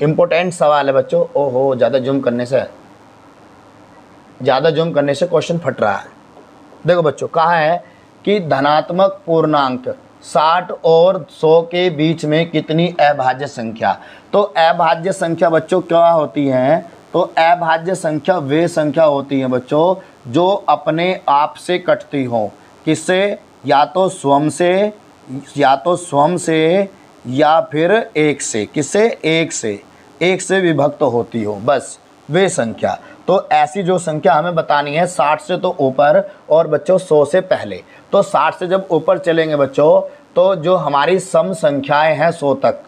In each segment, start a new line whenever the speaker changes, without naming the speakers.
Important सवाल है बच्चों। ओहो, ज़्यादा जूम करने से क्वेश्चन फट रहा है। देखो बच्चों, कहा है कि धनात्मक पूर्णांक 60 और 100 के बीच में कितनी अभाज्य संख्या। तो अभाज्य संख्या बच्चों क्या होती हैं? तो अभाज्य संख्या वे संख्या होती हैं बच्चों जो अपने आप से कटती हो। किससे? या तो स्वयं से या फिर एक से। किससे? एक से विभक्त होती हो, बस वे संख्या। तो ऐसी जो संख्या हमें बतानी है 60 से तो ऊपर और बच्चों 100 से पहले। तो 60 से जब ऊपर चलेंगे बच्चों, तो जो हमारी सम संख्याएं हैं 100 तक,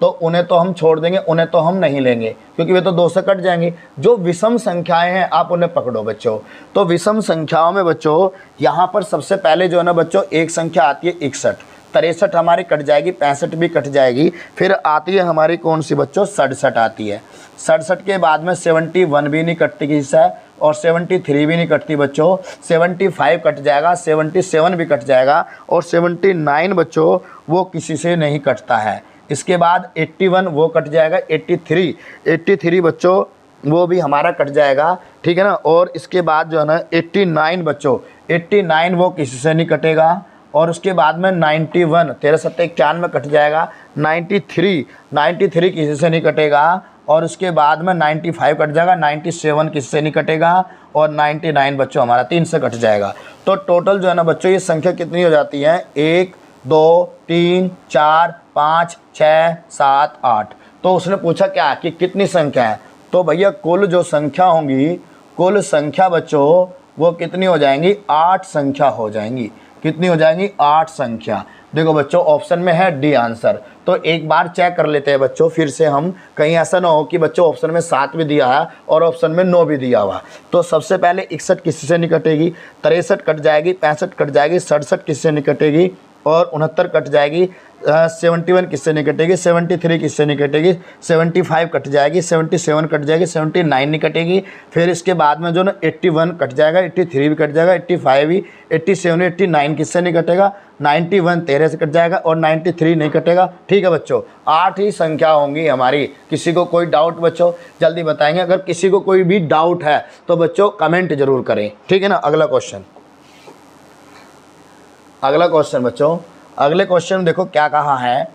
तो उन्हें तो हम छोड़ देंगे, उन्हें तो हम नहीं लेंगे क्योंकि वे तो 2 से कट जाएंगे। जो विषम संख्याएं हैं आप उन्हें पकड़ो बच्चों। तो विषम संख्याओं में बच्चों यहाँ पर सबसे पहले जो है ना बच्चों, एक संख्या आती है 61, 63 हमारी कट जाएगी, 65 भी कट जाएगी। फिर आती है हमारी कौन सी बच्चों? 67 आती है। 67 के बाद में 71 भी नहीं कटती किसी से, और 73 भी नहीं कटती बच्चों। 75 कट जाएगा, 77 भी कट जाएगा, और 79 बच्चों वो किसी से नहीं कटता है। इसके बाद 81 वो कट जाएगा, 83 बच्चों वो भी हमारा कट जाएगा, ठीक है ना। और इसके बाद जो है ना 89 बच्चों, 89 वो किसी से नहीं कटेगा। और उसके बाद में 91, 13 7 91 कट जाएगा। 93 किसी से नहीं कटेगा। और उसके बाद में 95 कट जाएगा, 97 किसी से नहीं कटेगा, और 99 बच्चों हमारा 3 से कट जाएगा। तो टोटल जो है ना बच्चों ये संख्या कितनी हो जाती है? 1 2 3 4 5 6 7 8। तो उसने पूछा क्या कि कितनी संख्या है? तो भैया कुल जो संख्या होंगी, कुल संख्या बच्चों वो कितनी हो जाएंगी? 8 संख्या हो जाएंगी। कितनी हो जाएंगी? 8 संख्या। देखो बच्चों ऑप्शन में है डी आंसर। तो एक बार चेक कर लेते हैं बच्चों फिर से हम, कहीं ऐसा ना हो कि बच्चों ऑप्शन में 7 भी दिया है और ऑप्शन में 9 भी दिया हुआ। तो सबसे पहले 61 किसी से नहीं कटेगी, 63 कट जाएगी, 65 कट जाएगी, 67 किसी से नहीं कटेगी, और 69 कट जाएगी, 71 किससे नहीं कटेगी, 73 किससे नहीं कटेगी, 75 कट जाएगी, 77 कट जाएगी, 79 नहीं कटेगी। फिर इसके बाद में जो ना 81 कट जाएगा, 83 भी कट जाएगा, 85 भी, 87 89 किससे नहीं कटेगा, 91 13 से कट जाएगा, और 93 नहीं कटेगा। ठीक है बच्चों, 8 ही संख्या होंगी हमारी। किसी को कोई डाउट बच्चों जल्दी बताएंगे। अगर किसी को कोई भी डाउट है तो बच्चों कमेंट जरूर करें, ठीक है ना। अगला क्वेश्चन बच्चों, अगले क्वेश्चन में देखो क्या कहा है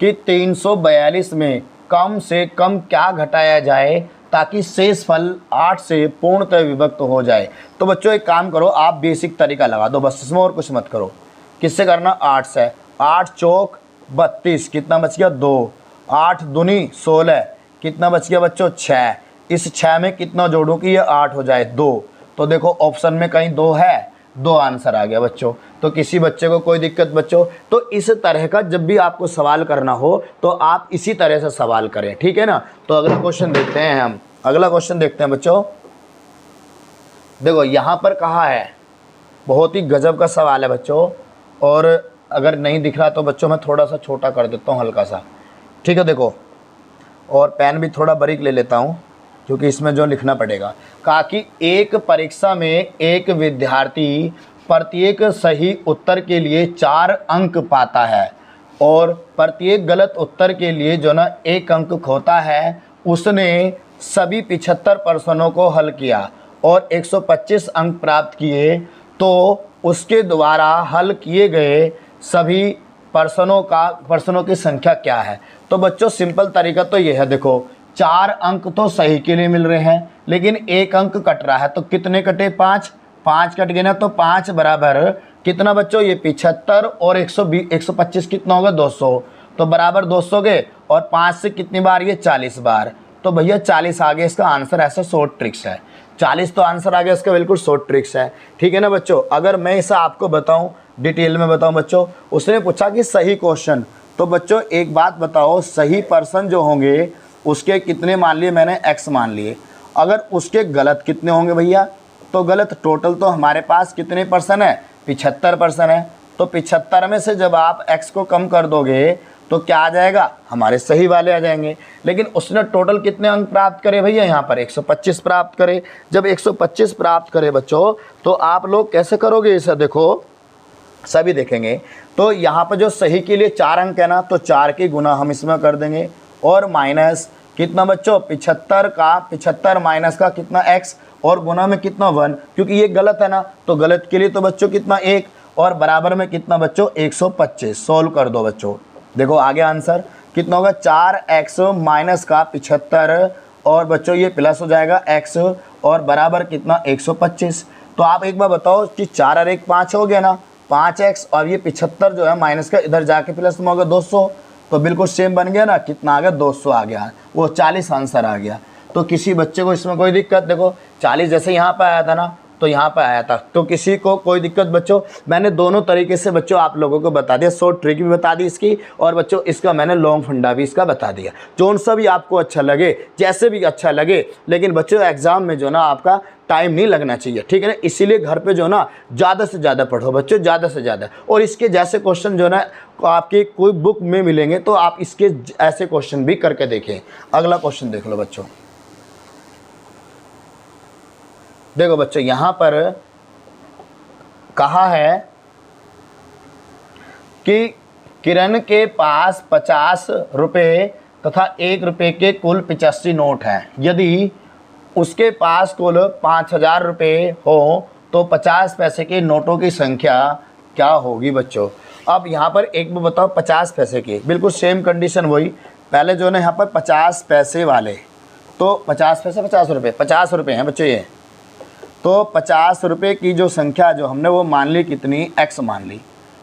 कि 342 में कम से कम क्या घटाया जाए ताकि शेष फल 8 से पूर्णतः विभक्त हो जाए। तो बच्चों एक काम करो, आप बेसिक तरीका लगा दो बस, इसमें और कुछ मत करो। किससे करना? 8 से। 8 चौक 32, कितना बच गया? 2। 8 दूनी 16, कितना बच गया बच्चों? 6। इस 6 में कितना जोड़ूं कि ये 8 हो जाए? 2। तो देखो ऑप्शन में कहीं 2 है, 2 आंसर आ गया बच्चों। तो किसी बच्चे को कोई दिक्कत बच्चों? तो इस तरह का जब भी आपको सवाल करना हो तो आप इसी तरह से सवाल करें, ठीक है ना। तो अगला क्वेश्चन देखते हैं हम। अगला क्वेश्चन देखते हैं बच्चों। देखो यहाँ पर कहा है, बहुत ही गजब का सवाल है बच्चों, और अगर नहीं दिख रहा तो बच्चों मैं थोड़ा सा छोटा कर देता हूँ, हल्का सा, ठीक है। देखो, और पेन भी थोड़ा बारीक ले लेता हूँ क्योंकि इसमें जो लिखना पड़ेगा। कहा कि एक परीक्षा में एक विद्यार्थी प्रत्येक सही उत्तर के लिए 4 अंक पाता है और प्रत्येक गलत उत्तर के लिए जो ना 1 अंक खोता है। उसने सभी 75 प्रश्नों को हल किया और 125 अंक प्राप्त किए, तो उसके द्वारा हल किए गए सभी प्रश्नों की संख्या क्या है? तो बच्चों सिंपल तरीका तो ये है, देखो 4 अंक तो सही के लिए मिल रहे हैं, लेकिन 1 अंक कट रहा है, तो कितने कटे? 5 कट गए ना, तो 5 बराबर कितना बच्चों? ये 75 और 125 कितना होगा? 200। तो बराबर 200 गए, और 5 से कितनी बार? ये 40 बार। तो भैया 40 आ गया इसका आंसर। ऐसा शॉर्ट ट्रिक्स है, 40 तो आंसर आ गया इसका, बिल्कुल शॉर्ट ट्रिक्स है, ठीक है ना बच्चों। अगर मैं इसे आपको बताऊं, डिटेल में बताऊं बच्चों, उसने पूछा कि सही क्वेश्चन, तो बच्चों एक बात बताओ, सही पर्सन जो होंगे उसके कितने मान लिए मैंने? x मान लिए। अगर उसके गलत कितने होंगे भैया? तो गलत टोटल तो हमारे पास कितने पर्सन है? 75 पर्सन है। तो 75 में से जब आप x को कम कर दोगे तो क्या आ जाएगा? हमारे सही वाले आ जाएंगे। लेकिन उसने टोटल कितने अंक प्राप्त करे भैया? यहाँ पर 125 प्राप्त करे। जब 125 प्राप्त करे बच्चों, तो आप लोग कैसे करोगे इसे? देखो सभी देखेंगे, तो यहाँ पर जो सही के लिए 4 अंक है ना, तो 4 की गुना हम इसमें कर देंगे, और माइनस कितना बच्चों 75 का 75 माइनस का कितना x और गुना में कितना 1, क्योंकि ये गलत है ना, तो गलत के लिए तो बच्चों कितना 1 और बराबर में कितना बच्चों 125। सोल्व कर दो बच्चों, देखो आगे आंसर कितना होगा 4x माइनस का 75 और बच्चों ये प्लस हो जाएगा x और बराबर कितना 125। तो आप एक बार बताओ कि 4 और 1 5 हो गया ना, 5x और ये 75 जो है माइनस का इधर जाके प्लस में होगा 200, तो बिल्कुल सेम बन गया ना, कितना आ गया 200 आ गया, वो 40 आंसर आ गया। तो किसी बच्चे को इसमें कोई दिक्कत, देखो 40 जैसे यहाँ पे आया था ना तो यहाँ पे आया था, तो किसी को कोई दिक्कत बच्चों। मैंने दोनों तरीके से बच्चों आप लोगों को बता दिया, शॉर्ट ट्रिक भी बता दी इसकी और बच्चों इसका मैंने लॉन्ग फंडा भी इसका बता दिया, जो सा भी आपको अच्छा लगे, जैसे भी अच्छा लगे, लेकिन बच्चों एग्जाम में जो ना आपका टाइम नहीं लगना चाहिए, ठीक है ना। इसीलिए घर पे जो ना ज़्यादा से ज़्यादा पढ़ो बच्चों, ज़्यादा से ज़्यादा, और इसके जैसे क्वेश्चन जो ना आपकी कोई बुक में मिलेंगे तो आप इसके ऐसे क्वेश्चन भी करके देखें। अगला क्वेश्चन देख लो बच्चों, देखो बच्चों यहाँ पर कहा है कि किरण के पास 50 रुपये तथा 1 रुपये के कुल 85 नोट हैं। यदि उसके पास कुल 5000 रुपये हो तो 50 पैसे के नोटों की संख्या क्या होगी बच्चों। अब यहाँ पर एक बार बताओ 50 पैसे के, बिल्कुल सेम कंडीशन वही, पहले जो है ना यहाँ पर 50 पैसे वाले, तो 50 पैसे 50 रुपये हैं बच्चों ये, तो 50 रुपये की जो संख्या जो हमने वो मान ली कितनी x मान ली,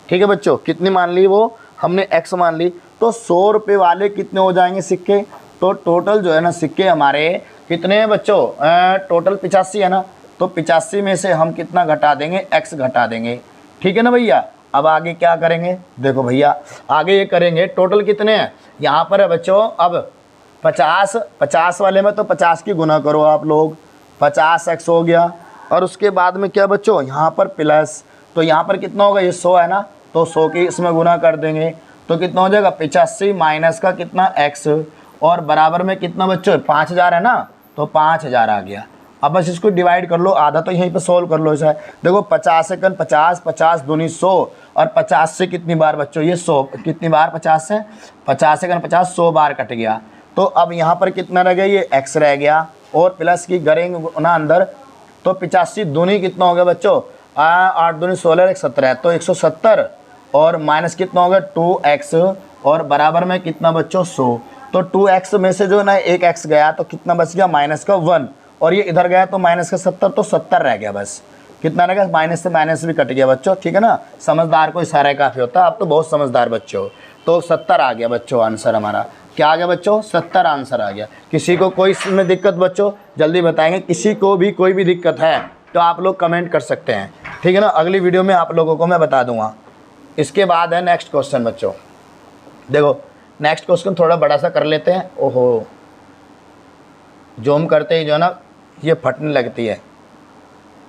ठीक है बच्चों, कितनी मान ली वो हमने x मान ली। तो 100 रुपये वाले कितने हो जाएंगे सिक्के, तो टोटल जो है ना सिक्के हमारे कितने हैं बच्चों, टोटल 85 है ना, तो 85 में से हम कितना घटा देंगे x घटा देंगे, ठीक है ना भैया। अब आगे क्या करेंगे, देखो भैया आगे ये करेंगे, टोटल कितने हैं यहाँ पर है बच्चों। अब 50 वाले में तो 50 की गुना करो आप लोग, 50x हो गया, और उसके बाद में क्या बच्चों यहाँ पर प्लस, तो यहाँ पर कितना होगा ये 100 है ना, तो 100 की इसमें गुना कर देंगे तो कितना हो जाएगा 85 माइनस का कितना x और बराबर में कितना बच्चों 5000 है ना, तो 5000 आ गया। अब बस इसको डिवाइड कर लो, आधा तो यहीं पे सोल्व कर लो इसे। देखो 50 सेकंड 50, 50 दूनी 100 और 50 से कितनी बार बच्चों ये 100, कितनी बार 50 से 50 सेकंड 50 100 बार कट गया। तो अब यहाँ पर कितना रह गया ये x रह गया और प्लस की करेंगे ना अंदर, तो 85 दूनी कितना हो गया बच्चों 8 दूनी 16 17, तो 170 और माइनस कितना हो गया 2x और बराबर में कितना बच्चों 100। तो 2x में से जो ना एक x गया तो कितना बच गया माइनस का 1 और ये इधर गया तो माइनस का 70, तो 70 रह गया बस। कितना रह गया, माइनस से माइनस भी कट गया बच्चों, ठीक है ना। समझदार को इशारा काफ़ी होता है, आप तो बहुत समझदार बच्चे हो। तो 70 आ गया बच्चों आंसर हमारा, क्या आ गया बच्चों 70 आंसर आ गया। किसी को कोई इसमें दिक्कत बच्चों जल्दी बताएंगे, किसी को भी कोई भी दिक्कत है तो आप लोग कमेंट कर सकते हैं, ठीक है ना। अगली वीडियो में आप लोगों को मैं बता दूंगा। इसके बाद है नेक्स्ट क्वेश्चन बच्चों, देखो नेक्स्ट क्वेश्चन थोड़ा बड़ा सा कर लेते हैं। ओहो जूम करते ही जो है ना ये फटने लगती है।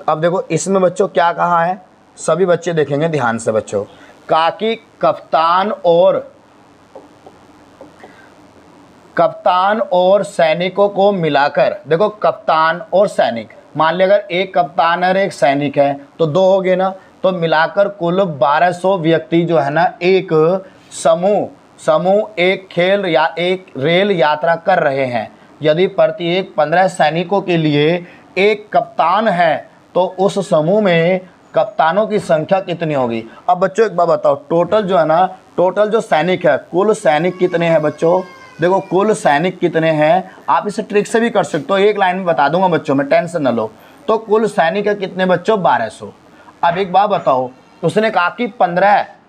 अब देखो इसमें बच्चों क्या कहा है, सभी बच्चे देखेंगे ध्यान से बच्चों। काकी कप्तान और सैनिकों को मिलाकर, देखो कप्तान और सैनिक, मान लिया अगर एक कप्तान और एक सैनिक है तो 2 हो गए ना, तो मिलाकर कुल 1200 व्यक्ति जो है ना एक समूह एक खेल या एक रेल यात्रा कर रहे हैं। यदि प्रत्येक 15 सैनिकों के लिए एक कप्तान है तो उस समूह में कप्तानों की संख्या कितनी होगी। अब बच्चों एक बात बताओ, टोटल जो है ना, टोटल जो सैनिक है, कुल सैनिक कितने हैं बच्चों, देखो कुल सैनिक कितने हैं, आप इसे ट्रिक से भी कर सकते हो, एक लाइन में बता दूंगा बच्चों मैं, टेंशन न लो। तो कुल सैनिक है कितने बच्चों 1200। अब एक बात बताओ, उसने कहा कि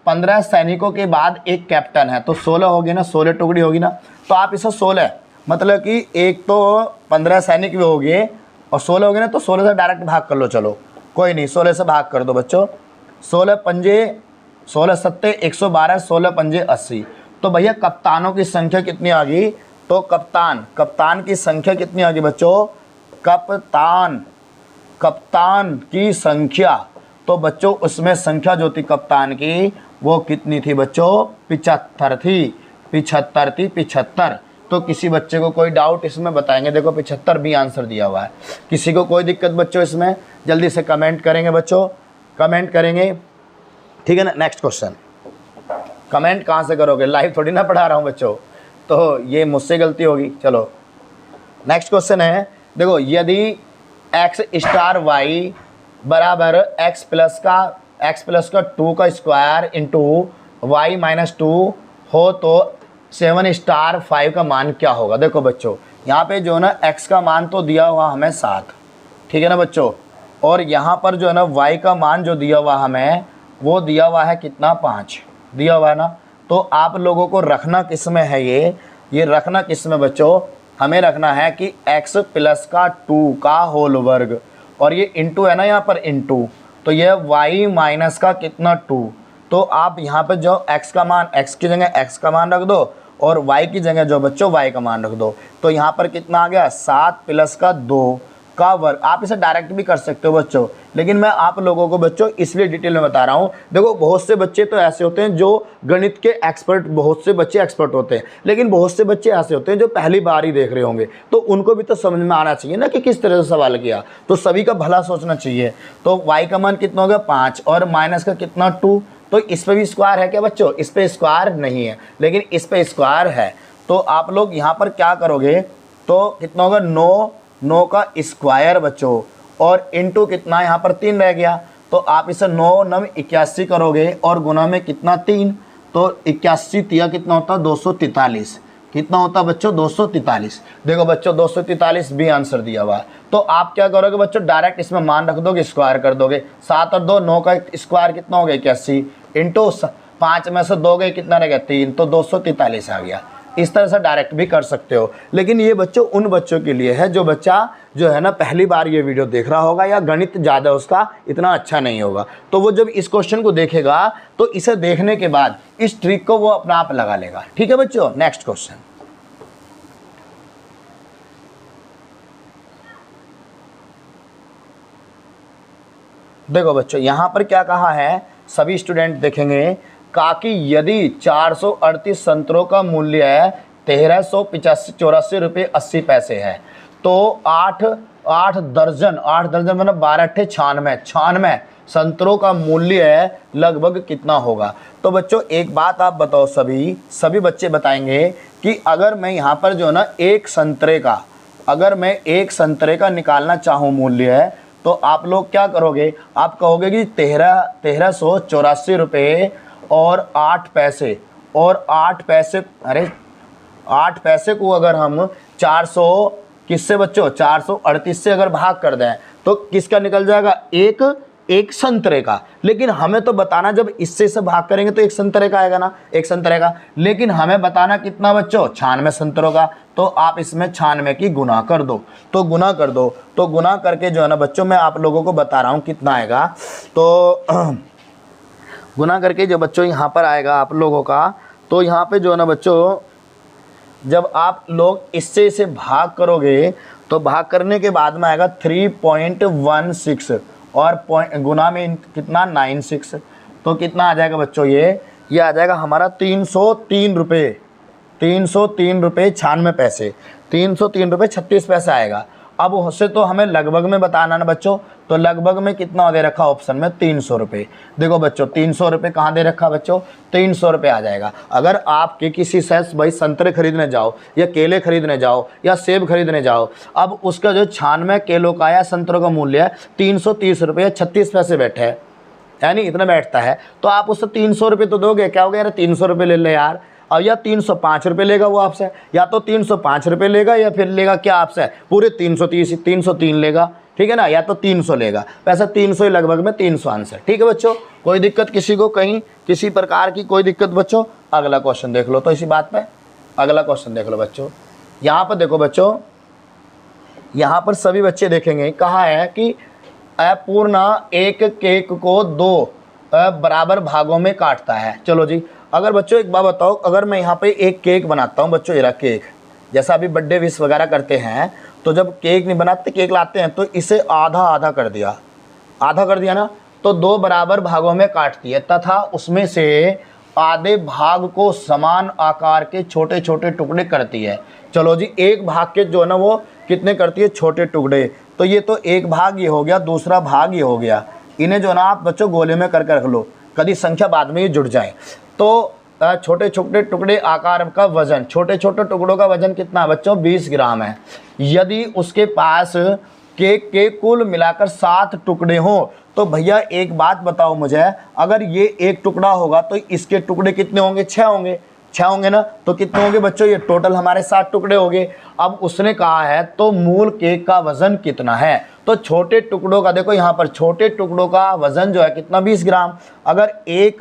15 सैनिकों के बाद एक कैप्टन है, तो 16 होगी ना, 16 टुकड़ी होगी ना, तो आप इसे 16 मतलब कि एक तो 15 सैनिक भी हो गए और 16 हो गए ना, तो 16 से डायरेक्ट भाग कर लो, चलो कोई नहीं 16 से भाग कर दो बच्चों। 16 पंजे 16 सत्ते 112, 16 पंजे 80। तो भैया कप्तानों की संख्या कितनी आ गई, तो कप्तान की संख्या कितनी आ गई बच्चों, कप्तान की संख्या, तो बच्चों उसमें संख्या जो थी कप्तान की वो कितनी थी बच्चों 75 थी, 75। तो किसी बच्चे को कोई डाउट इसमें बताएंगे, देखो 75 भी आंसर दिया हुआ है। किसी को कोई दिक्कत बच्चों इसमें जल्दी से कमेंट करेंगे बच्चों, कमेंट करेंगे, ठीक है ना। नेक्स्ट क्वेश्चन, कमेंट कहाँ से करोगे, लाइव थोड़ी ना पढ़ा रहा हूँ बच्चों, तो ये मुझसे गलती होगी। चलो नेक्स्ट क्वेश्चन है, देखो यदि एक्स स्टार वाई बराबर एक्स प्लस का 2 का स्क्वायर इंटू वाई माइनस 2 हो तो 7 स्टार 5 का मान क्या होगा। देखो बच्चों यहाँ पे जो है ना x का मान तो दिया हुआ हमें 7, ठीक है ना बच्चों, और यहाँ पर जो है ना y का मान जो दिया हुआ हमें वो दिया हुआ है कितना 5 दिया हुआ है ना। तो आप लोगों को रखना किस में है, ये रखना किस में बच्चों, हमें रखना है कि x प्लस का 2 का होल वर्ग, और ये इंटू है ना यहाँ पर इंटू, तो ये y माइनस का कितना 2। तो आप यहाँ पर जो x का मान, x की जगह x का मान रख दो और y की जगह जो बच्चों y का मान रख दो। तो यहाँ पर कितना आ गया 7 प्लस का 2 का वर्ग। आप इसे डायरेक्ट भी कर सकते हो बच्चों, लेकिन मैं आप लोगों को बच्चों इसलिए डिटेल में बता रहा हूँ। देखो बहुत से बच्चे तो ऐसे होते हैं जो गणित के एक्सपर्ट, बहुत से बच्चे एक्सपर्ट होते हैं, लेकिन बहुत से बच्चे ऐसे होते हैं जो पहली बार ही देख रहे होंगे, तो उनको भी तो समझ में आना चाहिए ना कि किस तरह से सवाल किया, तो सभी का भला सोचना चाहिए। तो y का मान कितना हो गया 5 और माइनस का कितना 2, तो इस पर भी स्क्वायर है क्या बच्चों, इस पर स्क्वायर नहीं है लेकिन इस पर स्क्वायर है। तो आप लोग यहाँ पर क्या करोगे, तो कितना होगा 9 का स्क्वायर बच्चों, और इंटू कितना यहाँ पर 3 रह गया, तो आप इसे 9 9 81 करोगे और गुना में कितना 3, तो 81 तिया कितना होता है 243, कितना होता बच्चों 243। देखो बच्चों 243 भी आंसर दिया हुआ है। तो आप क्या करोगे बच्चों, डायरेक्ट इसमें मान रख दोगे, स्क्वायर कर दोगे, 7 और 2 9 का स्क्वायर कितना हो गया 81, इंटू 5 में से 2 गए कितना रह गया 3, तो 243 आ गया। इस तरह से डायरेक्ट भी कर सकते हो, लेकिन ये बच्चों उन बच्चों के लिए है जो बच्चा जो है ना पहली बार ये वीडियो देख रहा होगा या गणित ज़्यादा उसका इतना अच्छा नहीं होगा, तो वो जब इस क्वेश्चन को देखेगा तो इसे देखने के बाद इस ट्रिक को वो अपना आप लगा लेगा। ठीक है बच्चों, नेक्स्ट क्वेश्चन। देखो बच्चों यहाँ पर क्या कहा है, सभी स्टूडेंट देखेंगे, कहा कि यदि 438 संतरों का मूल्य 1384 रुपये 80 पैसे है तो 8 दर्जन मतलब 12 अट्ठे 96 संतरों का मूल्य लगभग कितना होगा। तो बच्चों एक बात आप बताओ, सभी बच्चे बताएंगे कि अगर मैं यहाँ पर जो है ना अगर मैं एक संतरे का निकालना चाहूँ मूल्य, तो आप लोग क्या करोगे, आप कहोगे कि 1384 रुपये और 8 पैसे, और 8 पैसे, अरे 8 पैसे को अगर हम 400 किससे बच्चों 438 से अगर भाग कर दें तो किसका निकल जाएगा, एक संतरे का। लेकिन हमें तो बताना, जब इससे से भाग करेंगे तो एक संतरे का आएगा ना, एक संतरे का, लेकिन हमें बताना कितना बच्चों 96 संतरों का। तो आप इसमें 96 की गुना कर दो, तो गुना करके जो है ना बच्चों मैं आप लोगों को बता रहा हूँ कितना आएगा। तो गुना करके जो बच्चों यहाँ पर आएगा आप लोगों का, तो यहाँ पे जो है ना बच्चों जब आप लोग इससे इसे भाग करोगे तो भाग करने के बाद में आएगा 3.16 और गुना में कितना 96, तो कितना आ जाएगा बच्चों, ये आ जाएगा हमारा 303 रुपये 96 पैसे, 303 रुपये 36 पैसे आएगा। अब उससे तो हमें लगभग में बताना ना बच्चों, तो लगभग में कितना दे रखा ऑप्शन में 300 रुपये। देखो बच्चों 300 रुपये कहाँ दे रखा बच्चों, 300 रुपये आ जाएगा। अगर आपके किसी से भाई संतरे खरीदने जाओ या केले खरीदने जाओ या सेब खरीदने जाओ, अब उसका जो 96 किलो का या संतरों का मूल्य 330 रुपये 36 पैसे बैठे है, यानी इतना बैठता है, तो आप उससे 300 रुपये तो दोगे। क्या हो गया यार 300 रुपये ले ले यार, अब या 305 रुपये लेगा वो आपसे, या तो 305 रुपये लेगा या फिर लेगा क्या आपसे पूरे 303 लेगा, ठीक है ना, या तो 300 लेगा। वैसे 300 ही लगभग में 300 आंसर। ठीक है बच्चों, कोई दिक्कत किसी को, कहीं किसी प्रकार की कोई दिक्कत बच्चों। अगला क्वेश्चन देख लो, तो इसी बात पे अगला क्वेश्चन देख लो बच्चों। यहाँ पर देखो बच्चों, यहाँ पर सभी बच्चे देखेंगे, कहा है कि अपूर्णा एक केक को 2 बराबर भागों में काटता है। चलो जी, अगर बच्चों एक बात बताओ, अगर मैं यहाँ पे एक केक बनाता हूँ बच्चों, ये केक जैसा अभी बर्थडे विश वगैरह करते हैं, तो जब केक नहीं बनाते, केक लाते हैं, तो इसे आधा कर दिया ना, तो 2 बराबर भागों में काटती है तथा उसमें से आधे भाग को समान आकार के छोटे छोटे टुकड़े करती है। चलो जी, एक भाग के जो है ना वो कितने करती है, छोटे टुकड़े। तो ये तो एक भाग ये हो गया, दूसरा भाग ये हो गया। इन्हें जो ना आप बच्चों गोले में करके रख लो, कभी संख्या बाद में ये जुड़ जाए। तो छोटे छोटे टुकड़े आकार का वजन, छोटे छोटे टुकड़ों का वजन कितना है बच्चों 20 ग्राम है। यदि उसके पास केक के कुल मिलाकर 7 टुकड़े हों तो भैया एक बात बताओ मुझे, अगर ये एक टुकड़ा होगा तो इसके टुकड़े कितने होंगे 6 होंगे, 6 होंगे ना, तो कितने होंगे बच्चों, ये टोटल हमारे 7 टुकड़े हो गए। अब उसने कहा है तो मूल केक का वजन कितना है, तो छोटे टुकड़ों का देखो यहाँ पर छोटे टुकड़ों का वजन जो है कितना 20 ग्राम। अगर एक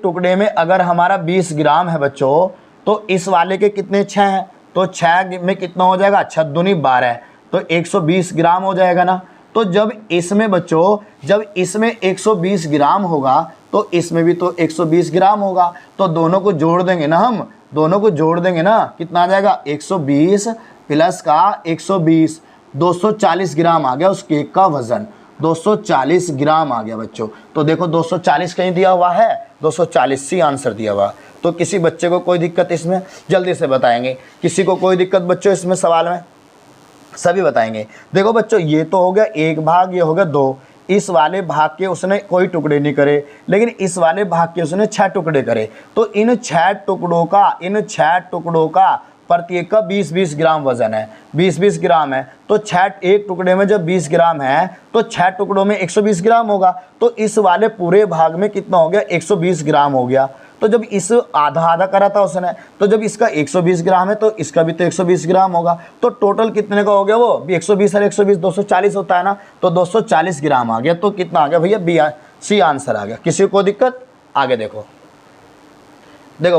टुकड़े में अगर हमारा 20 ग्राम है बच्चों, तो इस वाले के कितने 6 हैं, तो 6 में कितना हो जाएगा 6 दूनी 12, तो 120 ग्राम हो जाएगा ना। तो जब इसमें बच्चों जब इसमें 120 ग्राम होगा तो इसमें भी तो 120 ग्राम होगा, तो दोनों को जोड़ देंगे ना, हम दोनों को जोड़ देंगे ना, कितना आ जाएगा 120 प्लस का 120, 240 ग्राम आ गया उस केक का वजन, 240 ग्राम आ गया बच्चों। तो देखो 240 कहीं दिया हुआ है, 240 सी आंसर दिया हुआ। तो किसी बच्चे को कोई दिक्कत इसमें, जल्दी से बताएंगे, किसी को कोई दिक्कत बच्चों इसमें सवाल में, सभी बताएंगे। देखो बच्चों ये तो हो गया एक भाग, ये हो गया 2, इस वाले भाग के उसने कोई टुकड़े नहीं करे, लेकिन इस वाले भाग के उसने 6 टुकड़े करे। तो इन 6 टुकड़ों का प्रत्येक का 20-20 ग्राम वजन है, 20-20 ग्राम है। तो 6 एक टुकड़े में जब 20 ग्राम है तो 6 टुकड़ों में 120 ग्राम होगा, तो इस वाले पूरे भाग में कितना हो गया 120 ग्राम हो गया। तो जब इस आधा आधा करा था उसने, तो जब इसका 120 ग्राम है तो इसका भी तो 120 ग्राम होगा, तो टोटल कितने का हो गया वो भी 120 और 120 240 होता है ना, तो 240 ग्राम आ गया। तो कितना आ गया भैया बी सी आंसर आ गया। किसी को दिक्कत, आगे देखो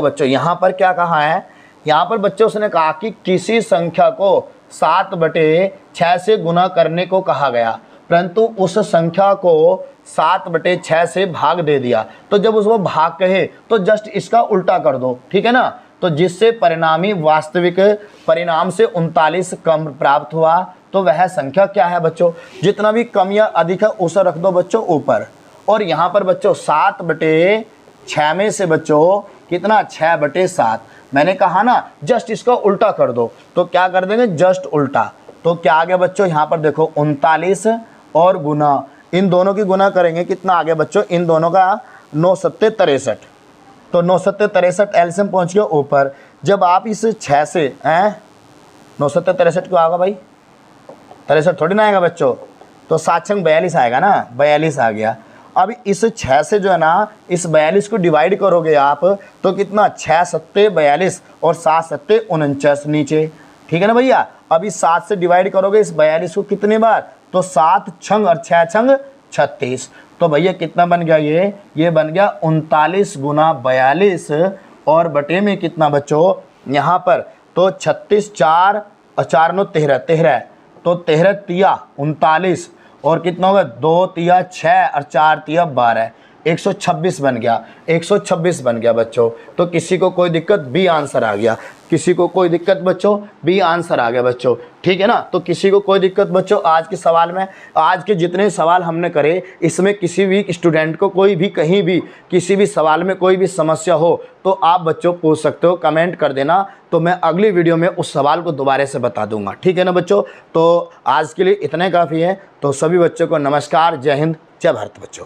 बच्चों यहाँ पर क्या कहा है, यहाँ पर बच्चों उसने कहा कि किसी संख्या को 7/6 से गुना करने को कहा गया, परंतु उस संख्या को 7/6 से भाग दे दिया। तो जब उसको भाग कहे तो जस्ट इसका उल्टा कर दो, ठीक है ना, तो जिससे परिणामी वास्तविक परिणाम से 39 कम प्राप्त हुआ, तो वह संख्या क्या है बच्चों, जितना भी कम या अधिक है उसे रख दो बच्चों ऊपर। और यहाँ पर बच्चों 7/6 में से बच्चों कितना 6/7, मैंने कहा ना जस्ट इसका उल्टा कर दो, तो क्या कर देंगे जस्ट उल्टा। तो क्या आ गया बच्चों यहाँ पर देखो 39 और गुना, इन दोनों की गुना करेंगे, कितना आ गया बच्चों इन दोनों का 9 सत्ते 63, तो 9 सत्ते 63 एलसीएम पहुँच गया ऊपर। जब आप इस 6 से 9 सत्ते 63 क्यों आएगा भाई, 63 थोड़ी ना आएगा बच्चों, तो 7 छंग 42 आएगा ना, 42 आ गया। अब इस 6 से जो है ना इस 42 को डिवाइड करोगे आप तो कितना 6 सत्ते 42 और 7 सत्ते 49 नीचे, ठीक है ना भैया। अब इस 7 से डिवाइड करोगे इस 42 को कितने बार, तो 7 छंग और 6 छंग 36, तो भैया कितना बन गया ये बन गया 39 गुना 42 और बटे में कितना बच्चों यहाँ पर, तो 36 4 और 4 9 13, तो 13 तिया 39 और कितना होगा 2 तिया 6 और 4 तिया 12, 126 बन गया, 126 बन गया बच्चों। तो किसी को कोई दिक्कत, बी आंसर आ गया। किसी को कोई दिक्कत बच्चों, बी आंसर आ गया बच्चों, ठीक है ना। तो किसी को कोई दिक्कत बच्चों आज के सवाल में, आज के जितने सवाल हमने करे इसमें किसी भी स्टूडेंट को कोई भी कहीं भी किसी भी सवाल में कोई भी समस्या हो तो आप बच्चों पूछ सकते हो, कमेंट कर देना, तो मैं अगली वीडियो में उस सवाल को दोबारा से बता दूंगा, ठीक है ना बच्चों। तो आज के लिए इतने काफ़ी है, तो सभी बच्चों को नमस्कार, जय हिंद, जय भारत बच्चों।